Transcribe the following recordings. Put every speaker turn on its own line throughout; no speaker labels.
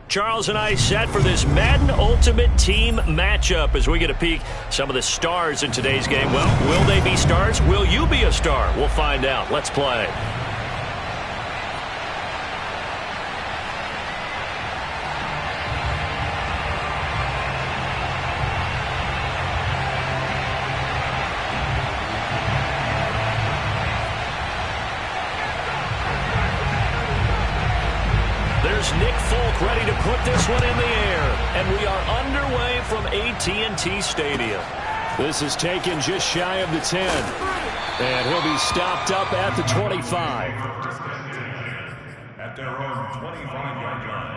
Charles and I set for this Madden Ultimate Team matchup as we get a peek some of the stars in today's game. Well, will they be stars? Will you be a star? We'll find out. Let's play. There's Nick Folk ready to put this one in the air. And we are underway from AT&T Stadium.
This is taken just shy of the 10. And he'll be stopped up at the 25.
At their own 25-yard line.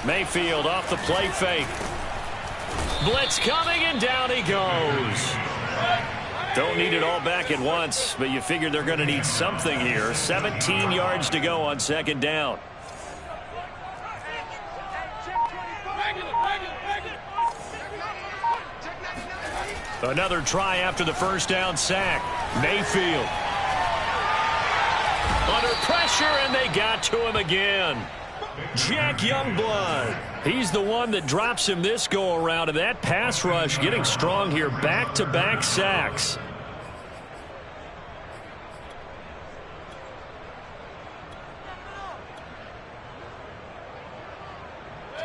Mayfield off the play fake. Blitz coming, and down he goes. Don't need it all back at once, but you figure they're going to need something here. 17 yards to go on second down. Another try after the first down sack. Mayfield under pressure, and they got to him again. Jack Youngblood. He's the one that drops him this go-around, and that pass rush getting strong here. Back-to-back sacks.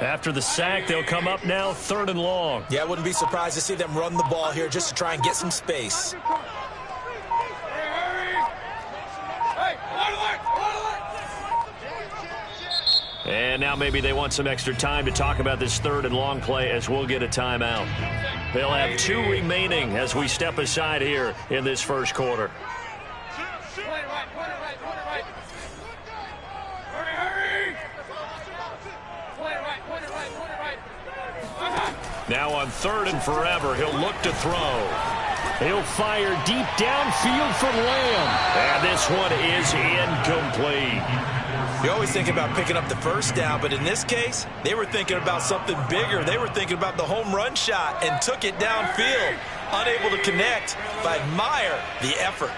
After the sack, they'll come up now 3rd and long.
Yeah, I wouldn't be surprised to see them run the ball here just to try and get some space.
And now maybe they want some extra time to talk about this 3rd and long play as we'll get a timeout. They'll have 2 remaining as we step aside here in this first quarter. Now on 3rd and forever, he'll look to throw. He'll fire deep downfield from Lamb. And this one is incomplete.
You always think about picking up the first down, but in this case, they were thinking about something bigger. They were thinking about the home run shot and took it downfield. Unable to connect, but admire the effort.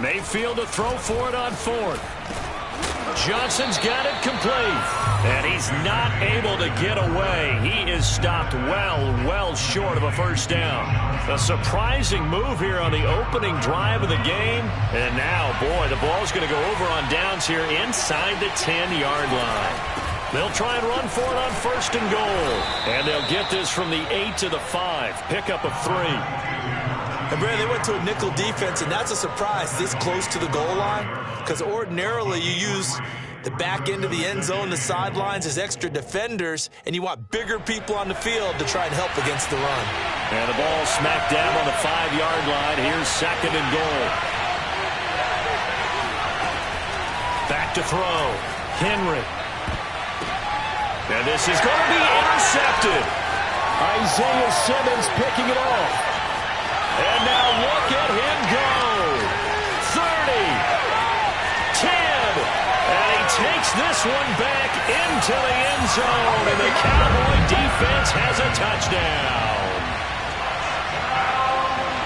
Mayfield to throw for it on 4th. Johnson's got it complete. And he's not able to get away. He is stopped well short of a first down. A surprising move here on the opening drive of the game. And now, boy, the ball's going to go over on downs here inside the 10-yard line. They'll try and run for it on 1st and goal. And they'll get this from the 8 to the 5. Pickup of 3.
And, Brad, they went to a nickel defense, and that's a surprise this close to the goal line, because ordinarily you use the back end of the end zone, the sidelines as extra defenders, and you want bigger people on the field to try and help against the run.
And the ball smacked down on the 5-yard line. Here's 2nd and goal. Back to throw. Henry. And this is going to be intercepted.
Isaiah Simmons picking it off.
And now look at him go. 30, 10, and he takes this one back into the end zone, and the Cowboy defense has a touchdown.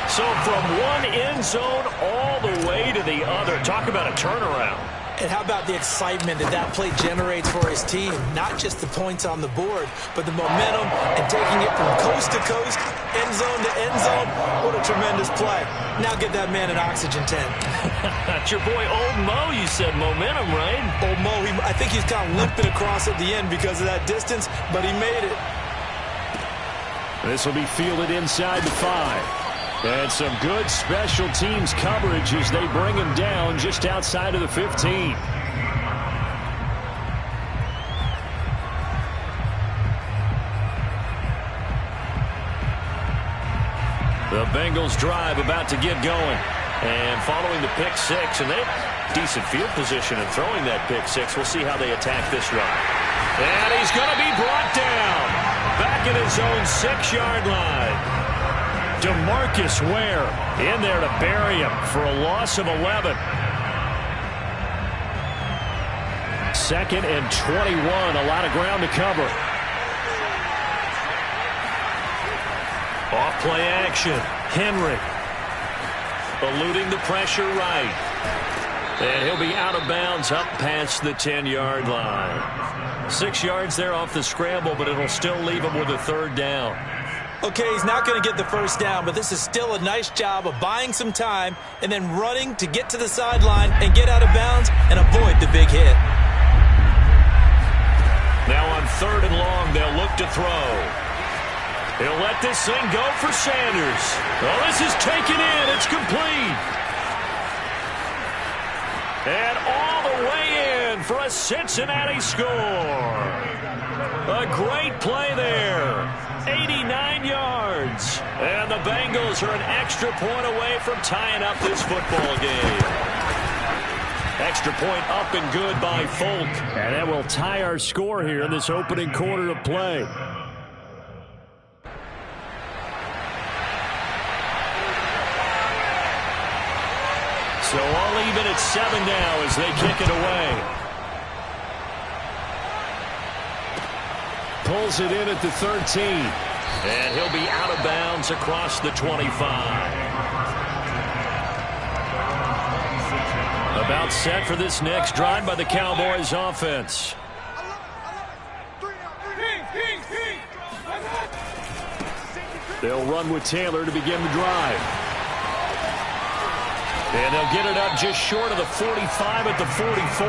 So from one end zone all the way to the other. Talk about a turnaround.
And how about the excitement that play generates for his team? Not just the points on the board, but the momentum and taking it from coast to coast, end zone to end zone. What a tremendous play. Now get that man an oxygen tent.
That's your boy Old Mo. You said momentum, right?
Old Mo, I think he's kind of limping across at the end because of that distance, but he made it.
This will be fielded inside the 5. And some good special teams coverage as they bring him down just outside of the 15. The Bengals drive about to get going.
And following the pick six, and they have decent field position in throwing that pick six. We'll see how they attack this run. And he's going to be brought down back at his own 6-yard line. DeMarcus Ware in there to bury him for a loss of 11. 2nd and 21, a lot of ground to cover. Off play action, Henry eluding the pressure right. And he'll be out of bounds up past the 10-yard line. 6 yards there off the scramble, but it'll still leave him with a 3rd down.
Okay, he's not going to get the 1st down, but this is still a nice job of buying some time and then running to get to the sideline and get out of bounds and avoid the big hit.
Now on 3rd and long, they'll look to throw. He'll let this thing go for Sanders. Oh, this is taken in. It's complete. And all the way in for a Cincinnati score. A great play there. 89 yards. And the Bengals are an extra point away from tying up this football game. Extra point up and good by Folk.
And that will tie our score here in this opening quarter of play.
So all even at 7 now as they kick it away.
Pulls it in at the 13.
And he'll be out of bounds across the 25. About set for this next drive by the Cowboys offense.
They'll run with Taylor to begin the drive.
And they'll get it up just short of the 45 at the 44.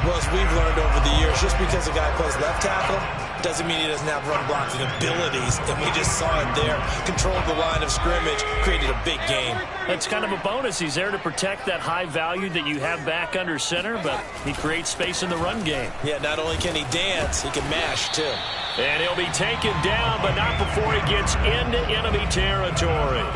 Well, as we've learned over the years, just because a guy plays left tackle doesn't mean he doesn't have run blocking abilities. And we just saw it there. Controlled the line of scrimmage, created a big game.
It's kind of a bonus. He's there to protect that high value that you have back under center, but he creates space in the run game.
Yeah, not only can he dance, he can mash, too.
And he'll be taken down, but not before he gets into enemy territory.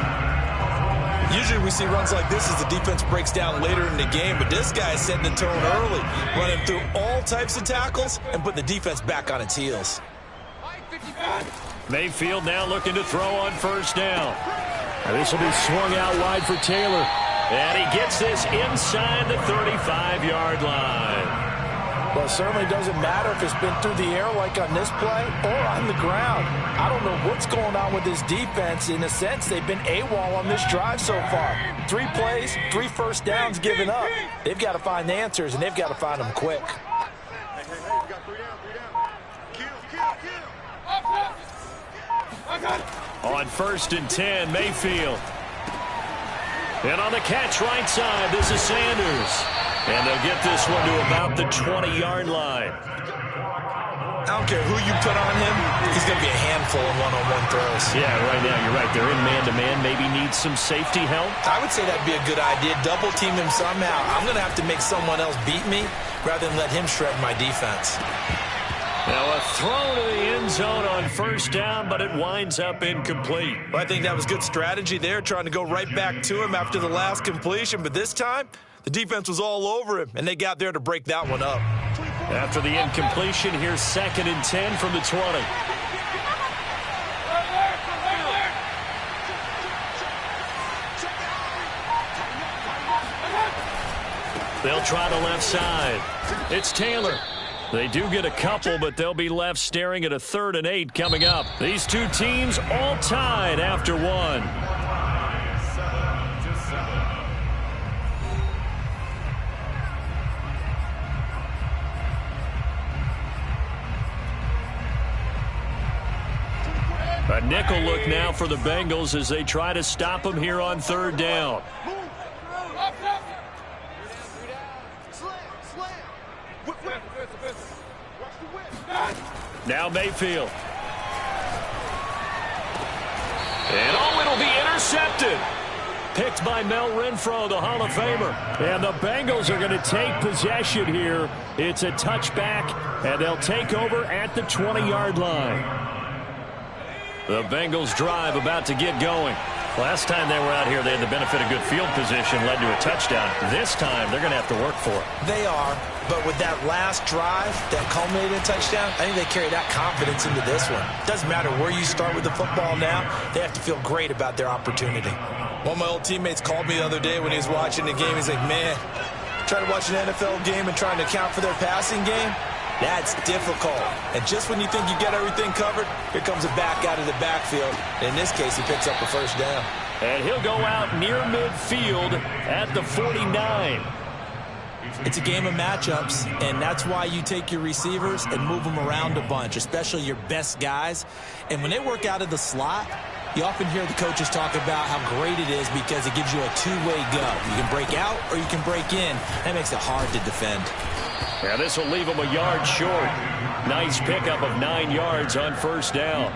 Usually we see runs like this as the defense breaks down later in the game, but this guy is setting the tone early, running through all types of tackles and putting the defense back on its heels.
Mayfield now looking to throw on 1st down.
And this will be swung out wide for Taylor.
And he gets this inside the 35-yard line.
Well, it certainly doesn't matter if it's been through the air like on this play or on the ground. I don't know what's going on with this defense. In a sense, they've been AWOL on this drive so far. 3 plays, 3 first downs given up. They've got to find the answers, and they've got to find them quick.
On 1st and 10, Mayfield. And on the catch right side, this is Sanders. And they'll get this one to about the 20-yard line.
I don't care who you put on him, he's going to be a handful in one-on-one throws.
Yeah, right now, you're right. They're in man-to-man, maybe need some safety help.
I would say that'd be a good idea. Double team him somehow. I'm going to have to make someone else beat me rather than let him shred my defense.
Now a throw to the end zone on 1st down, but it winds up incomplete.
Well, I think that was good strategy there, trying to go right back to him after the last completion. But this time, the defense was all over him, and they got there to break that one up.
After the incompletion, here's 2nd and 10 from the 20. They'll try the left side. It's Taylor. They do get a couple, but they'll be left staring at a 3rd and 8 coming up. These two teams all tied after 1. A nickel look now for the Bengals as they try to stop him here on 3rd down. Now Mayfield. And it'll be intercepted. Picked by Mel Renfro, the Hall of Famer.
And the Bengals are going to take possession here. It's a touchback, and they'll take over at the 20-yard line.
The Bengals drive about to get going. Last time they were out here, they had the benefit of good field position, led to a touchdown. This time, they're going to have to work for it.
They are, but with that last drive that culminated in a touchdown, I think they carry that confidence into this one. Doesn't matter where you start with the football now, they have to feel great about their opportunity.
One of my old teammates called me the other day when he was watching the game. He's like, man, trying to watch an NFL game and trying to account for their passing game? That's difficult. And just when you think you get everything covered, here comes a back out of the backfield. In this case, he picks up a first down.
And he'll go out near midfield at the 49.
It's a game of matchups, and that's why you take your receivers and move them around a bunch, especially your best guys. And when they work out of the slot, you often hear the coaches talk about how great it is because it gives you a two-way go. You can break out or you can break in. That makes it hard to defend.
Yeah, this will leave them a yard short. Nice pickup of 9 yards on first down.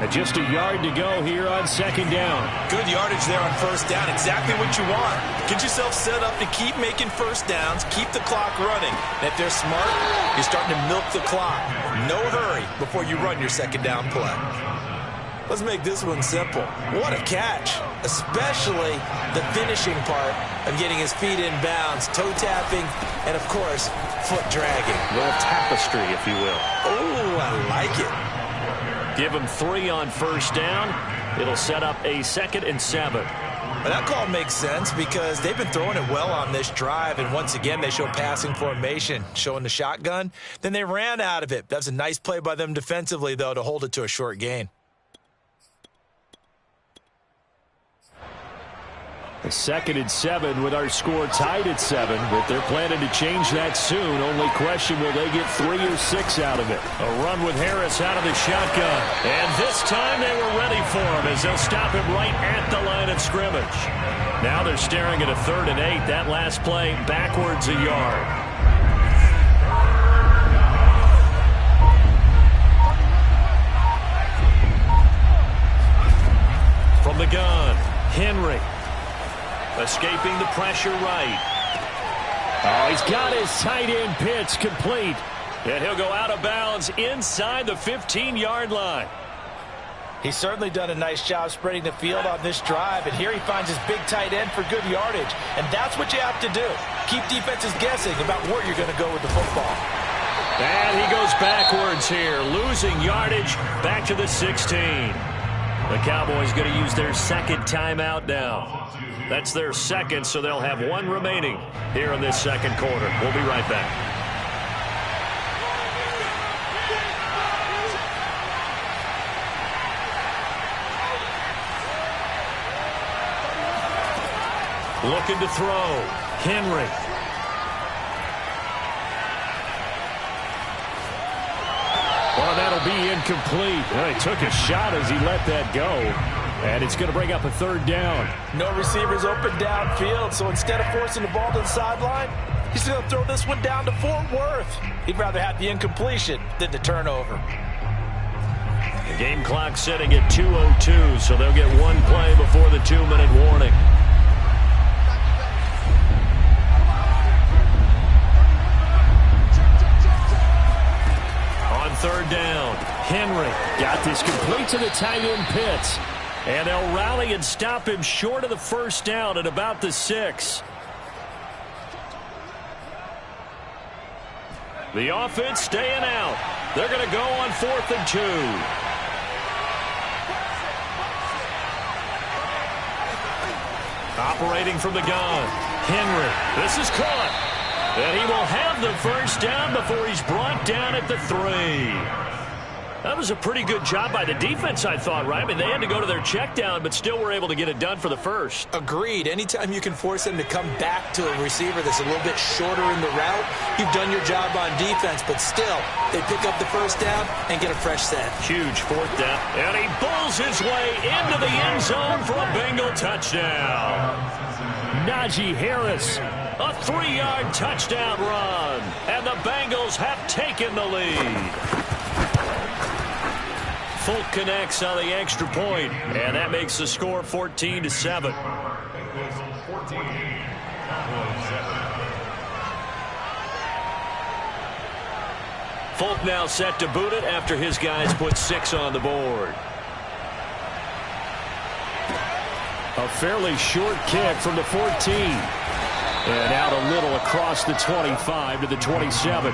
And just a yard to go here on second down.
Good yardage there on first down. Exactly what you want. Get yourself set up to keep making first downs, keep the clock running. And if they're smart, you're starting to milk the clock. No hurry before you run your second down play. Let's make this one simple. What a catch, especially the finishing part of getting his feet in bounds, toe tapping, and, of course, foot dragging.
A little tapestry, if you will.
Oh, I like it.
Give him 3 on first down. It'll set up a 2nd and 7.
Well, that call makes sense because they've been throwing it well on this drive, and once again they show passing formation, showing the shotgun. Then they ran out of it. That's a nice play by them defensively, though, to hold it to a short gain.
A 2nd and 7 with our score tied at 7, but they're planning to change that soon. Only question, will they get 3 or 6 out of it? A run with Harris out of the shotgun. And this time they were ready for him as they'll stop him right at the line of scrimmage. Now they're staring at a 3rd and 8. That last play backwards a yard. From the gun, Henry. Escaping the pressure right. Oh, he's got his tight end pitch complete. And he'll go out of bounds inside the 15-yard line.
He's certainly done a nice job spreading the field on this drive, and here he finds his big tight end for good yardage. And that's what you have to do. Keep defenses guessing about where you're going to go with the football.
And he goes backwards here, losing yardage back to the 16. The Cowboys going to use their 2nd timeout now. That's their 2nd, so they'll have 1 remaining here in this 2nd quarter. We'll be right back. Looking to throw. Henry. Well, that'll be incomplete. Well, he took a shot as he let that go. And it's going to bring up a 3rd down.
No receivers open downfield, so instead of forcing the ball to the sideline, he's going to throw this one down to Fort Worth. He'd rather have the incompletion than the turnover.
The game clock sitting at 2:02, so they'll get 1 play before the 2-minute warning. On 3rd down, Henry got this complete to the tight end Pitts. And they'll rally and stop him short of the 1st down at about the 6. The offense staying out. They're going to go on 4th and 2. Operating from the gun, Henry. This is caught. And he will have the 1st down before he's brought down at the 3. That was a pretty good job by the defense, I thought, right? I mean, they had to go to their check down, but still were able to get it done for the 1st.
Agreed. Anytime you can force them to come back to a receiver that's a little bit shorter in the route, you've done your job on defense, but still, they pick up the 1st down and get a fresh set.
Huge 4th down. And he bulls his way into the end zone for a Bengal touchdown. Najee Harris, a 3-yard touchdown run. And the Bengals have taken the lead. Folk connects on the extra point, and that makes the score 14-7. Folk now set to boot it after his guys put 6 on the board.
A fairly short kick from the 14. And out a little across the 25 to the 27.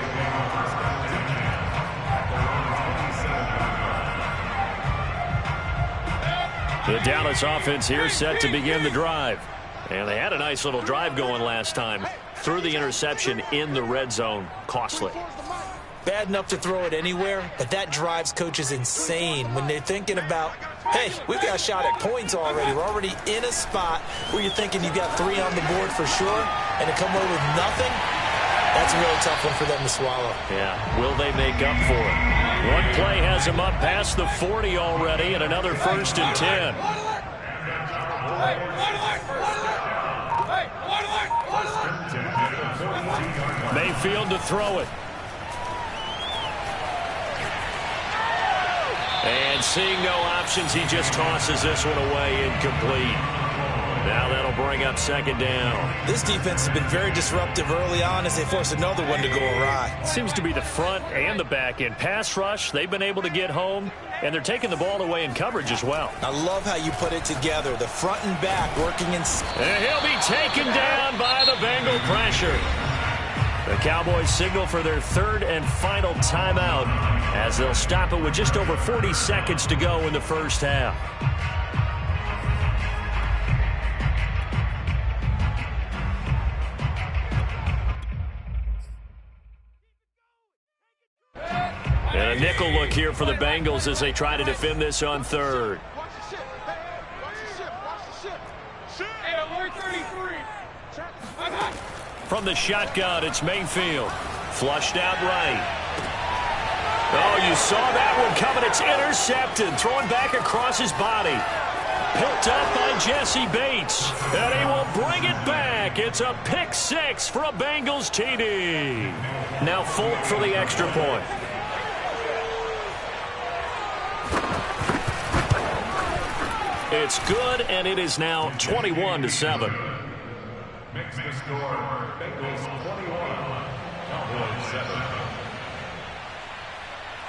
The Dallas offense here set to begin the drive. And they had a nice little drive going last time. Threw the interception in the red zone. Costly.
Bad enough to throw it anywhere, but that drives coaches insane when they're thinking about, hey, we've got a shot at points already. We're already in a spot where you're thinking you've got 3 on the board for sure, and to come away with nothing, that's a really tough one for them to swallow.
Yeah, will they make up for it? One play has them up past the 40 already, and another 1st and 10. Mayfield to throw it. And seeing no options, he just tosses this one away, incomplete. Now that'll bring up 2nd down.
This defense has been very disruptive early on as they force another one to go awry.
Seems to be the front and the back end. Pass rush, they've been able to get home, and they're taking the ball away in coverage as well.
I love how you put it together. The front and back working in.
And he'll be taken down by the Bengal pressure. The Cowboys signal for their 3rd and final timeout as they'll stop it with just over 40 seconds to go in the first half. And a nickel look here for the Bengals as they try to defend this on 3rd. From the shotgun, it's Mayfield. Flushed out right. Oh, you saw that one coming. It's intercepted. Thrown back across his body. Picked up by Jesse Bates. And he will bring it back. It's a pick 6 for a Bengals TD. Now Folk for the extra point. It's good, and it is now 21-7.
Makes the score Bengals 21, Cowboys 7.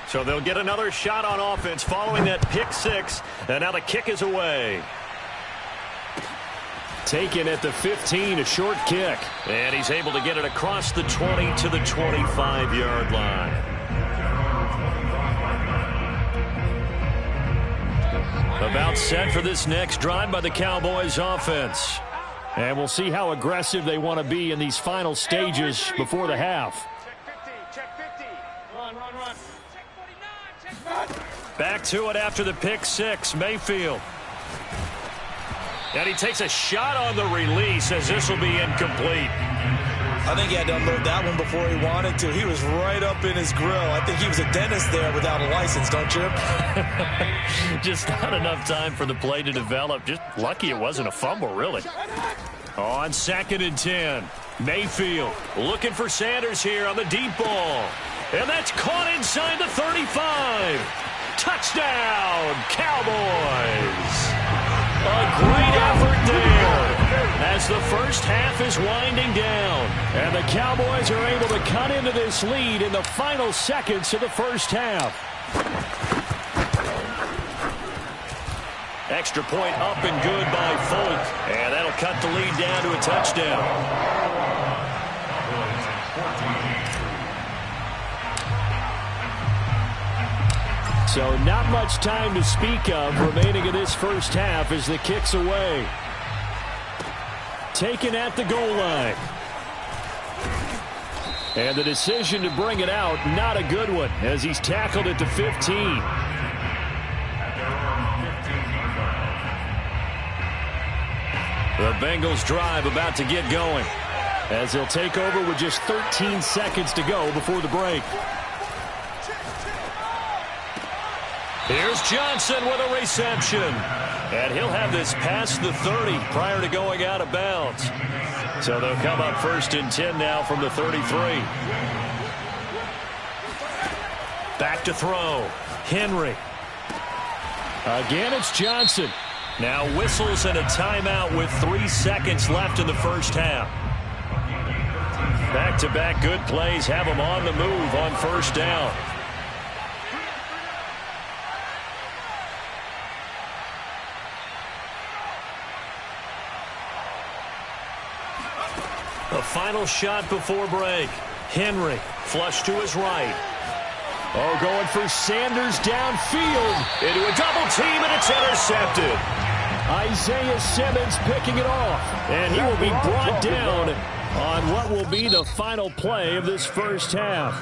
So they'll get another shot on offense following that pick 6, and now the kick is away.
Taken at the 15, a short kick.
And he's able to get it across the 20 to the 25-yard line. About set for this next drive by the Cowboys offense.
And we'll see how aggressive they want to be in these final stages before the half.
Check 50. Run.
Back to it after the pick 6, Mayfield. And he takes a shot on the release as this will be incomplete.
I think he had to unload that one before he wanted to. He was right up in his grill. I think he was a dentist there without a license, don't you?
Just not enough time for the play to develop. Just lucky it wasn't a fumble, really. On 2nd and 10, Mayfield looking for Sanders here on the deep ball. And that's caught inside the 35. Touchdown, Cowboys. A great effort there as the first half is winding down.
And the Cowboys are able to cut into this lead in the final seconds of the first half.
Extra point up and good by Folk. And that'll cut the lead down to a touchdown.
So not much time to speak of remaining in this first half as the kick's away. Taken at the goal line. And the decision to bring it out, not a good one, as he's tackled at the 15.
The Bengals drive about to get going,
as they'll take over with just 13 seconds to go before the break.
Here's Johnson with a reception. And he'll have this past the 30 prior to going out of bounds. So they'll come up 1st and 10 now from the 33. Back to throw. Henry.
Again, it's Johnson.
Now whistles and a timeout with 3 seconds left in the first half. Back-to-back good plays have them on the move on 1st down.
A final shot before break. Henry flush to his right. Oh, going for Sanders downfield. Into a double team, and it's intercepted. Isaiah Simmons picking it off. And he will be brought down on what will be the final play of this first half.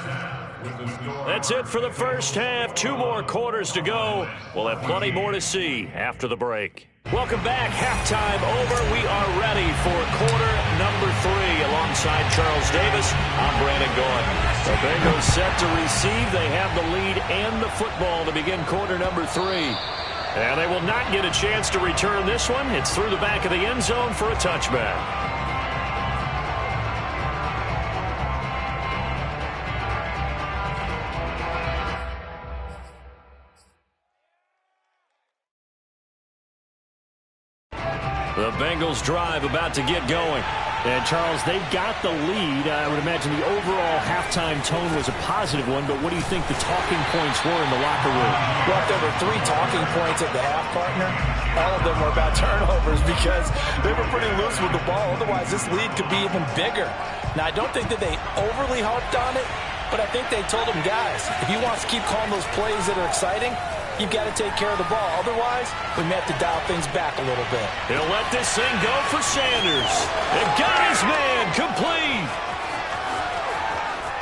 That's it for the first half. 2 more quarters to go. We'll have plenty more to see after the break. Welcome back. Halftime over. We are ready for quarter number 3. Alongside Charles Davis, I'm Brandon Gaudin. The Bengals set to receive. They have the lead and the football to begin quarter number 3. And they will not get a chance to return this one. It's through the back of the end zone for a touchback. The Bengals drive about to get going.
And, Charles, they've got the lead. I would imagine the overall halftime tone was a positive one, but what do you think the talking points were in the locker room?
Well, if there were 3 talking points at the half, partner, all of them were about turnovers because they were pretty loose with the ball. Otherwise, this lead could be even bigger. Now, I don't think that they overly harped on it, but I think they told them, guys, if you want to keep calling those plays that are exciting, you've got to take care of the ball. Otherwise, we may have to dial things back a little bit.
He'll let this thing go for Sanders. And got his man complete.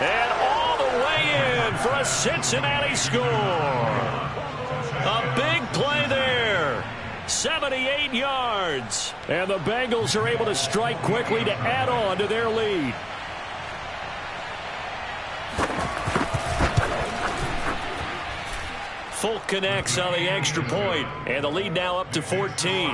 And all the way in for a Cincinnati score. A big play there. 78 yards. And the Bengals are able to strike quickly to add on to their lead. Folk connects on the extra point, and the lead now up to 14.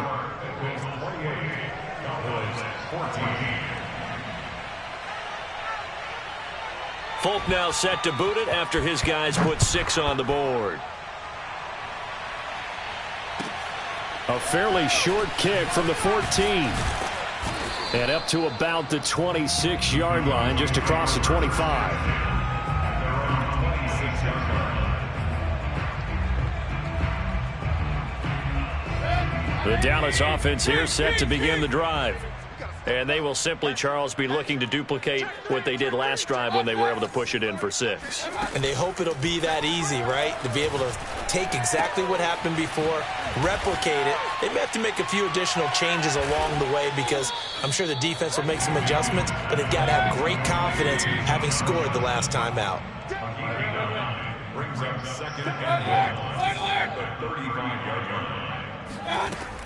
Folk now set to boot it after his guys put 6 on the board.
A fairly short kick from the 14. And up to about the 26-yard line, just across the 25.
The Dallas offense here set to begin the drive. And they will simply, Charles, be looking to duplicate what they did last drive when they were able to push it in for 6.
And they hope it'll be that easy, right? To be able to take exactly what happened before, replicate it. They may have to make a few additional changes along the way because I'm sure the defense will make some adjustments, but they've got to have great confidence having scored the last time out.
Brings up second and 1 at the 35-yard line.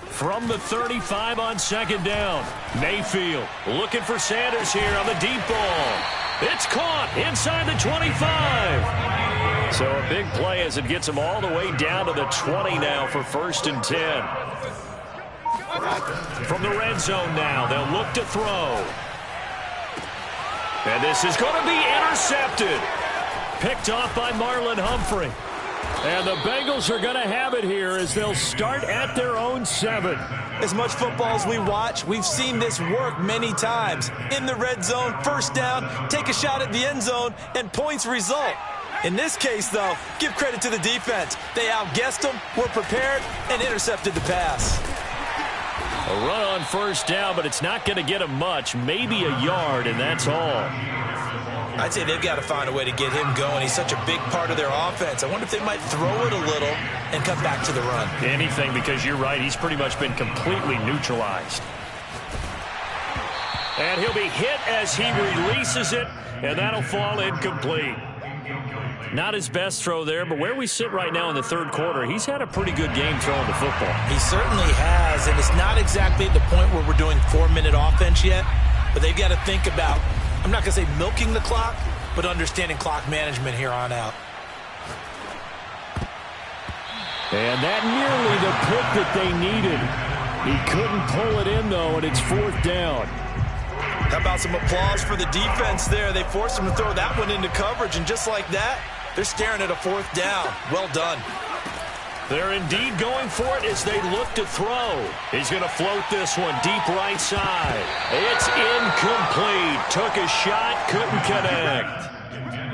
From the 35 on second down, Mayfield looking for Sanders here on the deep ball. It's caught inside the 25. So a big play as it gets them all the way down to the 20 now for 1st and 10. From the red zone now, they'll look to throw. And this is going to be intercepted. Picked off by Marlon Humphrey. And the Bengals are going to have it here as they'll start at their own 7.
As much football as we watch, we've seen this work many times. In the red zone, 1st down, take a shot at the end zone, and points result. In this case, though, give credit to the defense. They outguessed them, were prepared, and intercepted the pass.
A run on 1st down, but it's not going to get them much. Maybe a yard, and that's all.
I'd say they've got to find a way to get him going. He's such a big part of their offense. I wonder if they might throw it a little and come back to the run.
Anything, because you're right. He's pretty much been completely neutralized. And he'll be hit as he releases it, and that'll fall incomplete. Not his best throw there, but where we sit right now in the 3rd quarter, he's had a pretty good game throwing the football.
He certainly has, and it's not exactly at the point where we're doing 4-minute offense yet, but they've got to think about, I'm not going to say milking the clock, but understanding clock management here on out.
And that nearly the pick that they needed. He couldn't pull it in, though, and it's 4th down.
How about some applause for the defense there? They forced him to throw that one into coverage, and just like that, they're staring at a 4th down. Well done.
They're indeed going for it as they look to throw. He's going to float this one deep right side. It's incomplete. Took a shot, couldn't connect.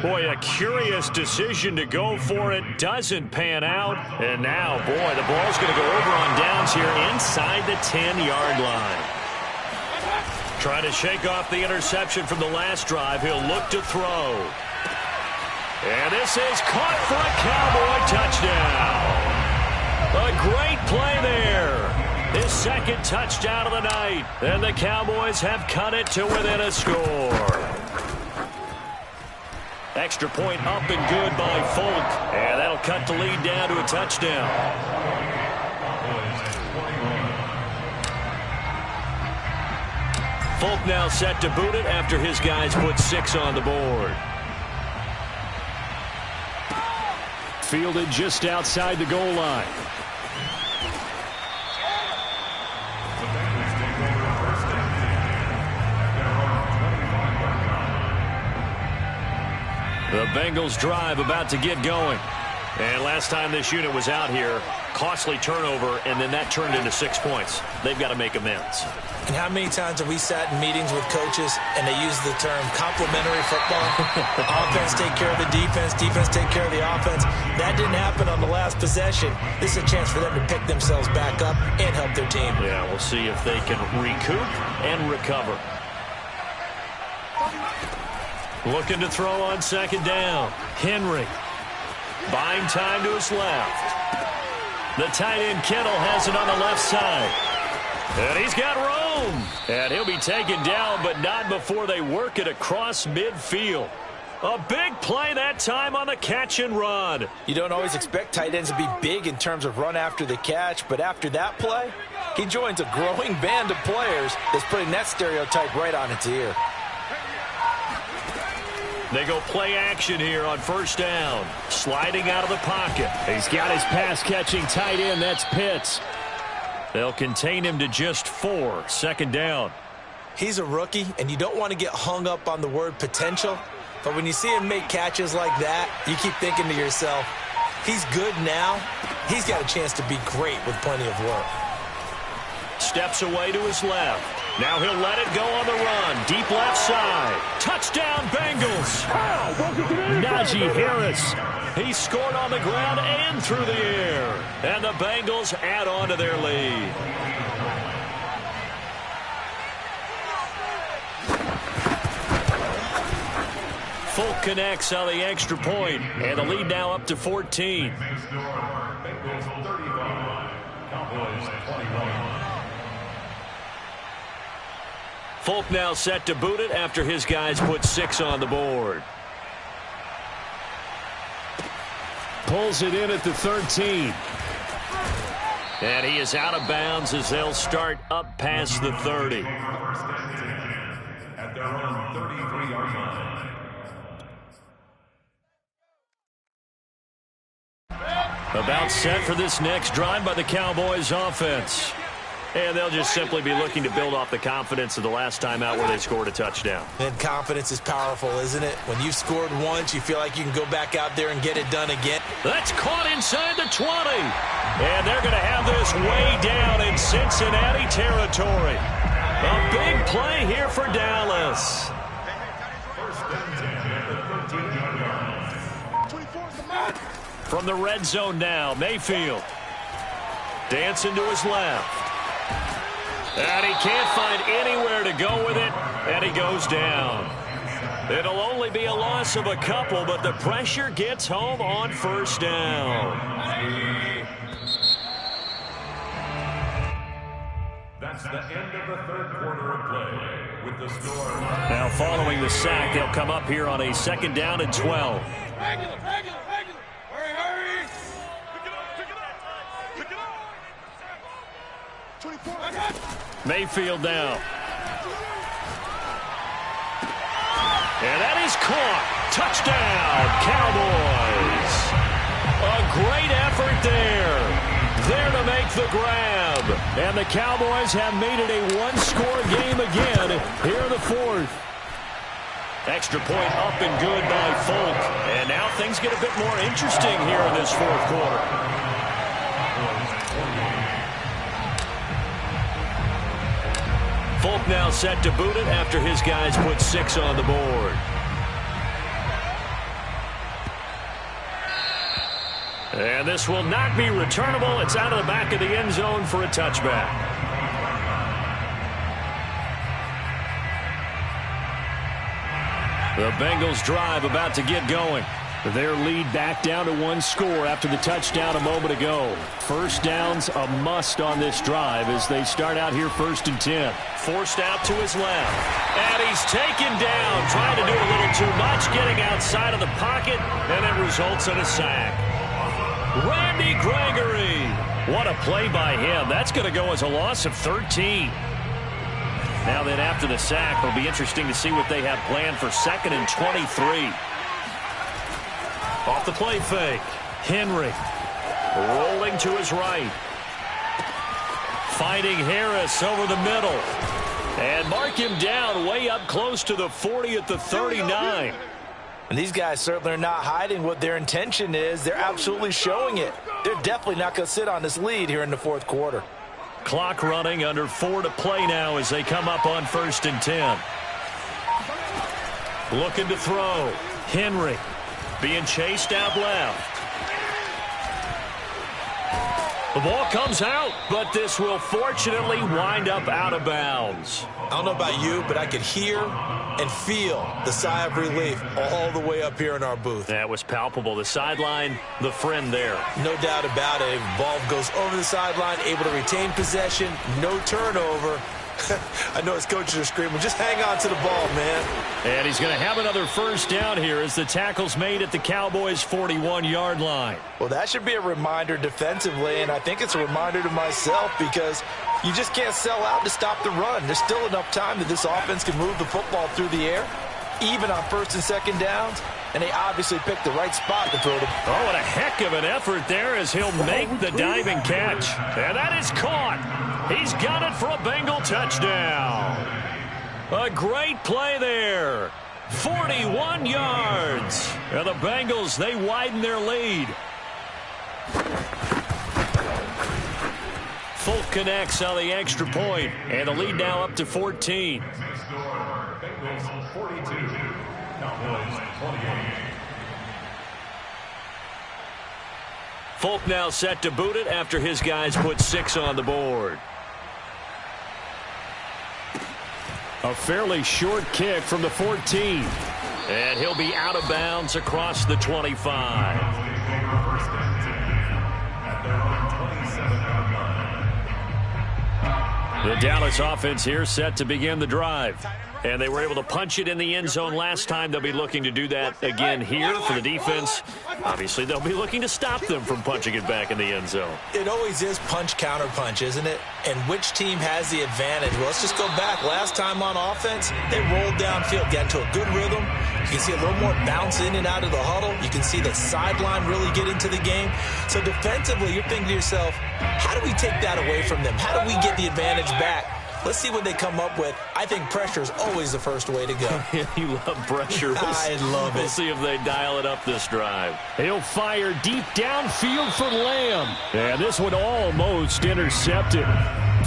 Boy, a curious decision to go for it. Doesn't pan out. And now, boy, the ball's going to go over on downs here inside the 10-yard line.
Trying to shake off the interception from the last drive. He'll look to throw. And this is caught for a Cowboy touchdown. A great play there. His second touchdown of the night. And the Cowboys have cut it to within a score. Extra point up and good by Folk. And that'll cut the lead down to a touchdown. Folk now set to boot it after his guys put 6 on the board.
Fielded just outside the goal line.
The Bengals drive about to get going. And last time this unit was out here, costly turnover, and then that turned into 6 points. They've got to make amends.
And how many times have we sat in meetings with coaches and they use the term complementary football? Offense take care of the defense, defense take care of the offense. That didn't happen on the last possession. This is a chance for them to pick themselves back up and help their team.
Yeah, we'll see if they can recoup and recover. Looking to throw on second down. Henry. Buying time to his left. The tight end Kittle has it on the left side. And he's got room. And he'll be taken down, but not before they work it across midfield. A big play that time on the catch and run.
You don't always expect tight ends to be big in terms of run after the catch, but after that play, he joins a growing band of players that's putting that stereotype right on its ear.
They go play action here on first down. Sliding out of the pocket.
He's got his pass-catching tight end. That's Pitts.
They'll contain him to just 4. Second down.
He's a rookie, and you don't want to get hung up on the word potential. But when you see him make catches like that, you keep thinking to yourself, he's good now. He's got a chance to be great with plenty of work.
Steps away to his left. Now he'll let it go on the run. Deep left side. Touchdown, Bengals.
Najee Harris.
He scored on the ground and through the air. And the Bengals add on to their lead. Folk connects on the extra point, and the lead now up to 14.
Bengals 35, Cowboys 21.
Folk now set to boot it after his guys put 6 on the board.
Pulls it in at the 13.
And he is out of bounds as they'll start up past the 30.
At their own 33-yard line.
About set for this next drive by the Cowboys offense. And they'll just simply be looking to build off the confidence of the last time out where they scored a touchdown.
And confidence is powerful, isn't it? When you've scored once, you feel like you can go back out there and get it done again.
That's caught inside the 20. And they're going to have this way down in Cincinnati territory. A big play here for Dallas.
First and 10 at the 13-yard line.
From the red zone now, Mayfield. Dancing to his left. And he can't find anywhere to go with it, and he goes down. It'll only be a loss of a couple, but the pressure gets home on first down.
That's the end of the third quarter of play with the score.
Now following the sack, they'll come up here on a second down and 12.
Regular. Hurry. Pick it up. 24.
Mayfield now. And that is caught. Touchdown, Cowboys. A great effort there. There to make the grab. And the Cowboys have made it a one-score game again here in the fourth. Extra point up and good by Folk. And now things get a bit more interesting here in this fourth quarter. Folk now set to boot it after his guys put 6 on the board. And this will not be returnable. It's out of the back of the end zone for a touchback. The Bengals drive about to get going.
Their lead back down to one score after the touchdown a moment ago. First down's a must on this drive as they start out here 1st and 10.
Forced out to his left. And he's taken down, trying to do a little too much, getting outside of the pocket, and it results in a sack. Randy Gregory. What a play by him. That's going to go as a loss of 13. Now then, after the sack, it'll be interesting to see what they have planned for 2nd and 23. Off the play fake. Henry rolling to his right. Finding Harris over the middle. And mark him down way up close to the 40 at the 39.
And these guys certainly are not hiding what their intention is. They're absolutely showing it. They're definitely not going to sit on this lead here in the 4th quarter.
Clock running, under 4 to play now as they come up on 1st and 10. Looking to throw. Henry being chased out left. The ball comes out, but this will fortunately wind up out of bounds.
I don't know about you, but I could hear and feel the sigh of relief all the way up here in our booth.
That was palpable. The sideline, the friend there.
No doubt about it. Ball goes over the sideline, able to retain possession, no turnover. I know his coaches are screaming, just hang on to the ball, man.
And he's going to have another first down here as the tackle's made at the Cowboys' 41-yard line.
Well, that should be a reminder defensively, and I think it's a reminder to myself because you just can't sell out to stop the run. There's still enough time that this offense can move the football through the air, even on 1st and 2nd downs, and they obviously picked the right spot to throw the ball.
Oh, and a heck of an effort there as he'll make the diving catch. And that is caught. He's got it for a Bengal touchdown. A great play there. 41 yards. And the Bengals, they widen their lead. Folk connects on the extra point, and the lead now up to 14.
Bengals 42, Cowboys 28.
Folk now set to boot it after his guys put 6 on the board.
A fairly short kick from the 14.
And he'll be out of bounds across the 25. The Dallas offense here set to begin the drive. And they were able to punch it in the end zone last time. They'll be looking to do that again here for the defense. Obviously, they'll be looking to stop them from punching it back in the end zone.
It always is punch, counter punch, isn't it? And which team has the advantage? Well, let's just go back. Last time on offense, they rolled downfield, got into a good rhythm. You can see a little more bounce in and out of the huddle. You can see the sideline really get into the game. So defensively, you're thinking to yourself, how do we take that away from them? How do we get the advantage back? Let's see what they come up with. I think pressure is always the first way to go.
You love pressure.
I love it.
We'll see if they dial it up this drive.
He'll fire deep downfield for Lamb. And this one almost intercepted.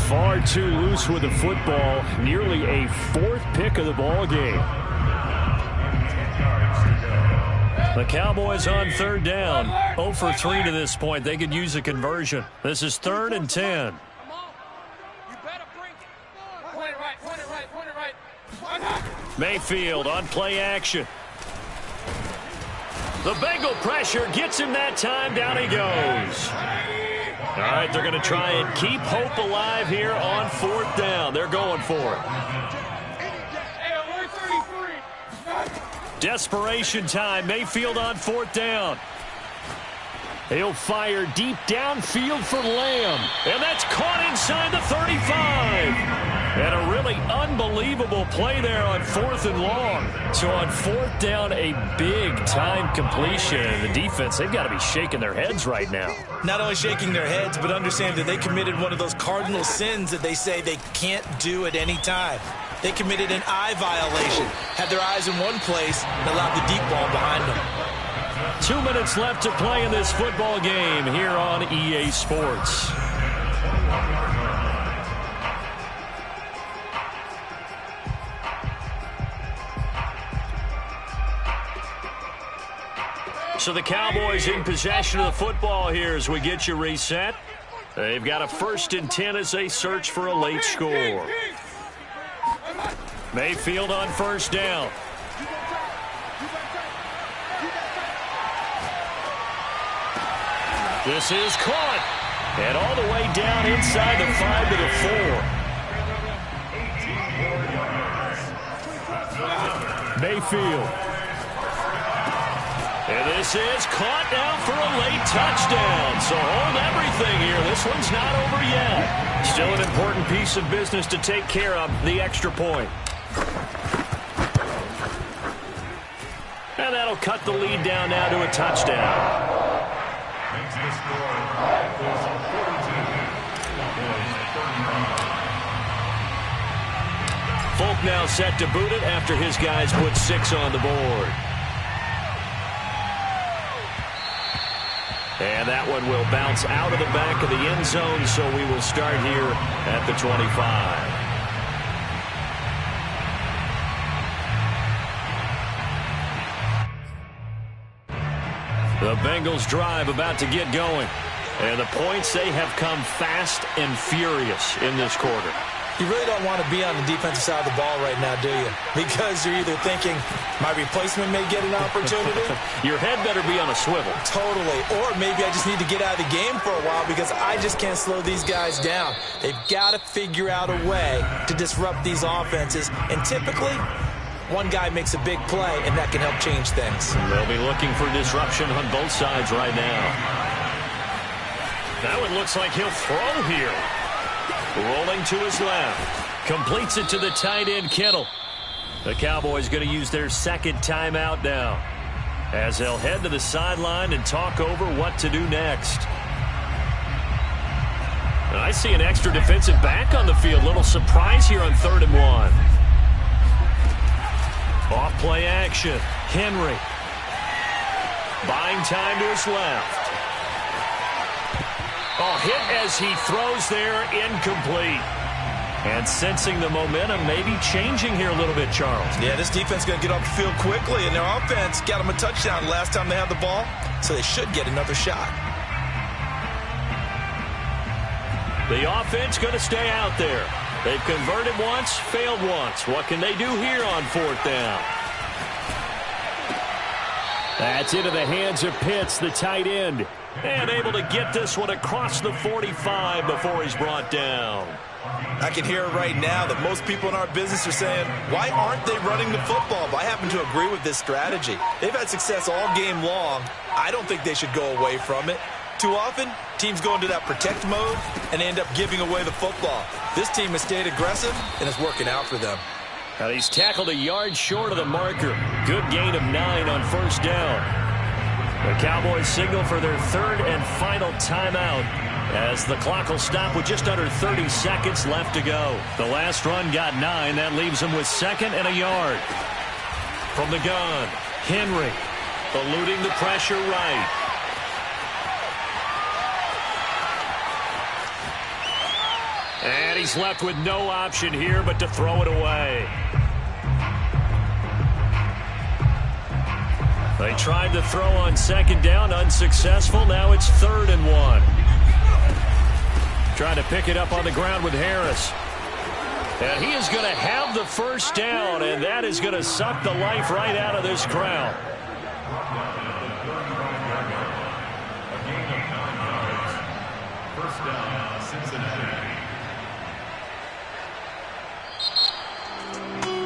Far too loose with the football. Nearly a 4th pick of the ball game.
The Cowboys on 3rd down. 0 for 3 to this point. They could use a conversion. This is 3rd and 10. Mayfield on play action. The Bengal pressure gets him that time. Down he goes. All right, they're going to try and keep hope alive here on 4th down. They're going for it. Desperation time. Mayfield on 4th down.
He'll fire deep downfield for Lamb.
And that's caught inside the 35. And a really unbelievable play there on 4th and long. So on 4th down, a big-time completion. And the defense, they've got to be shaking their heads right now.
Not only shaking their heads, but understand that they committed one of those cardinal sins that they say they can't do at any time. They committed an eye violation, had their eyes in one place, and allowed the deep ball behind them.
2 minutes left to play in this football game here on EA Sports. So the Cowboys in possession of the football here as we get you reset. They've got a 1st and 10 as they search for a late score. Mayfield on 1st down. This is caught. And all the way down inside the 5 to the 4.
Mayfield.
And this is caught now for a late touchdown. So hold everything here. This one's not over yet. Still an important piece of business to take care of, the extra point. And that'll cut the lead down now to a touchdown.
Makes the score is 42.
Folk now set to boot it after his guys put 6 on the board. And that one will bounce out of the back of the end zone, so we will start here at the 25. The Bengals drive about to get going. And the points, they have come fast and furious in this quarter.
You really don't want to be on the defensive side of the ball right now, do you? Because you're either thinking, my replacement may get an opportunity.
Your head better be on a swivel.
Totally. Or maybe I just need to get out of the game for a while because I just can't slow these guys down. They've got to figure out a way to disrupt these offenses. And typically, one guy makes a big play, and that can help change things.
They'll be looking for disruption on both sides right now. That one looks like he'll throw here. Rolling to his left. Completes it to the tight end, Kittle. The Cowboys going to use their second timeout now, as they'll head to the sideline and talk over what to do next. And I see an extra defensive back on the field. Little surprise here on 3rd and 1. Off play action. Henry. Buying time to his left. Oh, hit as he throws there, incomplete. And sensing the momentum maybe changing here a little bit, Charles.
Yeah, this defense is going to get off the field quickly, and their offense got them a touchdown last time they had the ball, so they should get another shot.
The offense going to stay out there. They've converted once, failed once. What can they do here on 4th down?
That's into the hands of Pitts, the tight end.
And able to get this one across the 45 before he's brought down.
I can hear right now that most people in our business are saying, why aren't they running the football? But I happen to agree with this strategy. They've had success all game long. I don't think they should go away from it. Too often, teams go into that protect mode and end up giving away the football. This team has stayed aggressive, and it's working out for them.
Now he's tackled a yard short of the marker. Good gain of 9 on 1st down. The Cowboys signal for their 3rd and final timeout, as the clock will stop with just under 30 seconds left to go. The last run got 9. That leaves them with 2nd and a yard. From the gun, Henry eluding the pressure right. And he's left with no option here but to throw it away. They tried to throw on 2nd down, unsuccessful. Now it's 3rd and 1. Trying to pick it up on the ground with Harris. And he is going to have the 1st down, and that is going to suck the life right out of this crowd.
First down, Cincinnati.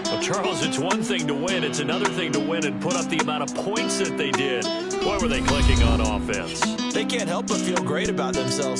Well, Charles, it's one thing to win. It's another thing to win and put up the amount of points that they did. Boy, were they clicking on offense.
They can't help but feel great about themselves.